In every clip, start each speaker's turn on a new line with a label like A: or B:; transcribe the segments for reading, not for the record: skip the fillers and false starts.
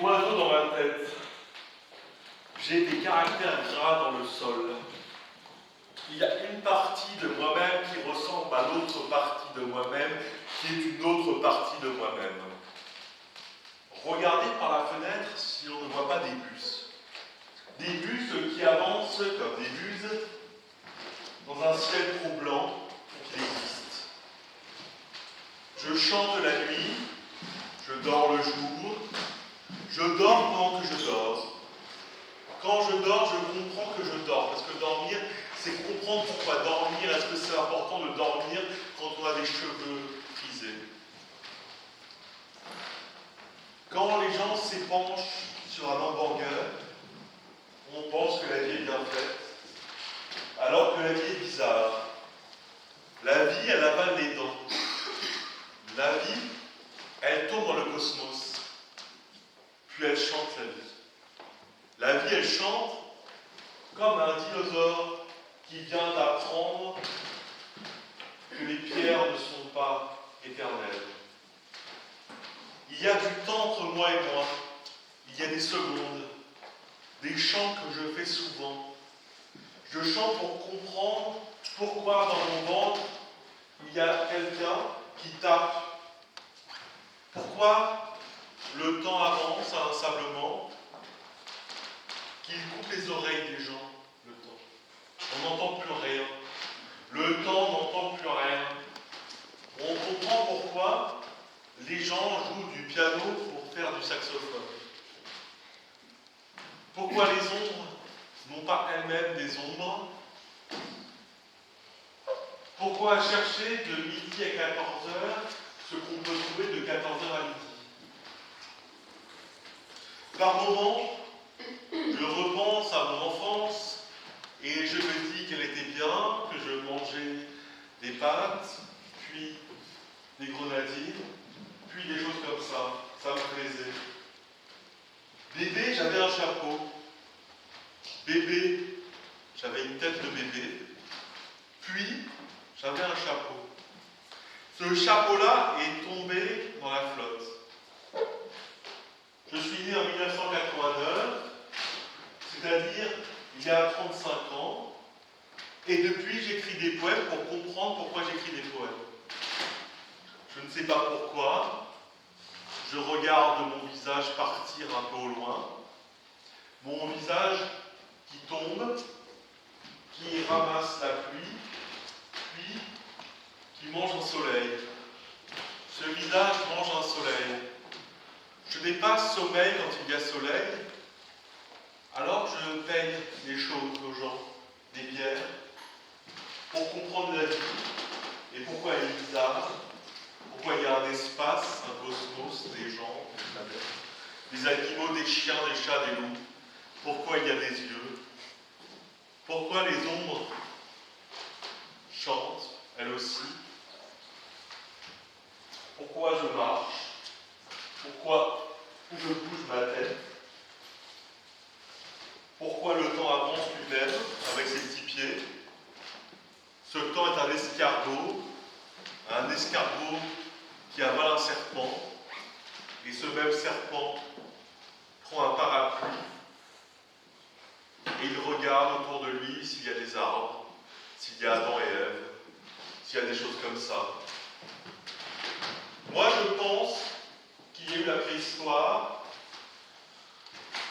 A: oiseaux dans ma tête. J'ai des caractères gras dans le sol. Il y a une partie de moi-même qui ressemble à l'autre partie de moi-même, qui est une autre partie de moi-même. Regardez par la fenêtre si on ne voit pas des bus. Des bus qui avancent comme des buses dans un ciel trop blanc qui existe. Je chante la nuit, je dors le jour, je dors pendant que je dors. Quand je dors, je comprends que je dors, parce que dormir, c'est comprendre pourquoi dormir. Est-ce que c'est important de dormir quand on a des cheveux frisés? Quand les gens s'épanchent sur un hamburger, on pense que la vie est bien faite, alors que la vie est bizarre. La vie, elle avale les dents. La vie, elle tourne dans le cosmos, puis elle chante la vie. La vie, elle chante comme un dinosaure qui vient d'apprendre que les pierres ne sont pas éternelles. Il y a du temps entre moi et moi. Il y a des secondes, des chants que je fais souvent. Je chante pour comprendre pourquoi dans mon ventre, il y a quelqu'un qui tape. Pourquoi le temps avance inlassablement, qu'il coupe les oreilles des gens, le temps. On n'entend plus rien. Le temps n'entend plus rien. On comprend pourquoi les gens jouent du piano pour faire du saxophone. Pourquoi les ombres n'ont pas elles-mêmes des ombres? Pourquoi chercher de midi à 14h ce qu'on peut trouver de 14h à midi? Par moments, je repense à mon enfance et je me dis qu'elle était bien, que je mangeais des pâtes, puis des grenadines, puis des choses comme ça. Ça me plaisait. Bébé, j'avais un chapeau. Bébé, j'avais une tête de bébé. Puis, j'avais un chapeau. Ce chapeau-là est tombé dans la flotte. Je suis né en 1989, c'est-à-dire il y a 35 ans, et depuis j'écris des poèmes pour comprendre pourquoi j'écris des poèmes. Je ne sais pas pourquoi, je regarde mon visage partir un peu au loin, mon visage qui tombe, qui ramasse la pluie, puis qui mange un soleil. Ce visage mange un soleil. Je n'ai pas sommeil quand il y a soleil, alors je paye des choses aux gens, des bières, pour comprendre la vie et pourquoi elle est bizarre, pourquoi il y a un espace, un cosmos, des gens, des animaux, des chiens, des chats, des loups, pourquoi il y a des yeux, pourquoi les ombres chantent, elles aussi, pourquoi je marche, pourquoi je bouge ma tête, pourquoi le temps avance lui-même avec ses petits pieds. Ce temps est un escargot qui avale un serpent, et ce même serpent prend un parapluie et il regarde autour de lui s'il y a des arbres, s'il y a Adam et Ève, s'il y a des choses comme ça. Moi, je pense qu'il y a eu la préhistoire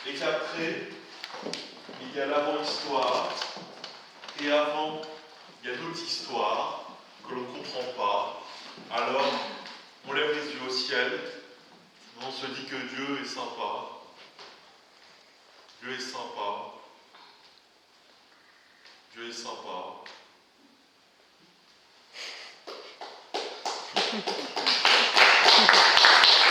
A: et qu'après, il y a l'avant-histoire, et avant, il y a d'autres histoires que l'on ne comprend pas. Alors, on lève les yeux au ciel, on se dit que Dieu est sympa. Dieu est sympa. Dieu est sympa.